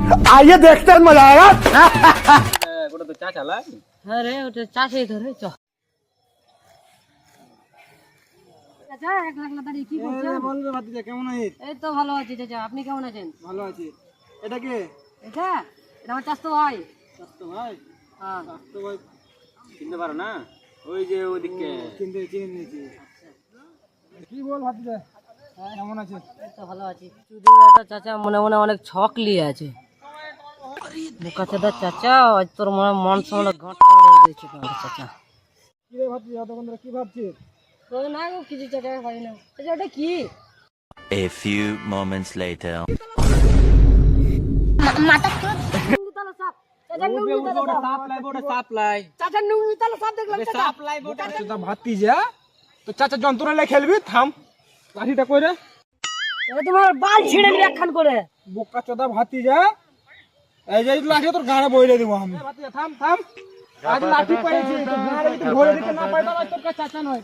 आइए देखते हैं मजा आएगा। ওটা তো চা চালা। হ্যাঁ রে ওটা চাষেই ধরে চ চাচা এক লাখ দাঁড়িয়ে কি করছেন? বলবে ভাতিজা কেমন আছিস? এই তো ভালো আছি চাচা, আপনি কেমন আছেন? ভালো আছি। এটা কে? এটা এটা আমার চাচতো ভাই। স্বাস্থ্য ভাই। হ্যাঁ স্বাস্থ্য ভাই চিনতে পারো না? ওই যে ওদিকে। চিনে নিয়েছি। কি বল ভাতিজা কেমন আছিস? এই তো ভালো আছি। চুদির একটা চাচা মনে মনে অনেক ছক লিয়ে আছে। বোকা চাচা চাচা আজ তোর মনে মন সামনে ঘাঁটটা উড়ে দিয়েছে তোমার চাচা। কি রে ভাতিজা তখন তোরা কি ভাবছিস? তো না গো কিছু চাচা পাই না। চাচা ওটা কি? A few moments later. নুঙ্গিতলা সাপ। চাচা নুঙ্গিতলা সাপ। সাপ্লাই। চাচা নুঙ্গিতলা সাপ দেখলাম চাচা। সাপ্লাই বোটা। তোরা ভাতিজা তো চাচা যন্ত্রণা লাই খেলবি থাম লাঠিটা কইরে এটা তোমার বাল ছিঁড়ে নিয়ে একখান করে। বোকা চোদা ভাতিজা এই যে লাঠি তোর গাড়ে বইলে দেবো আমি। ভাতিজা থাম থাম আজ লাঠি পাইছি তো গাড়ে যদি ভরে দিতে না পাই তাহলে তোর কাছে চাচা নয়।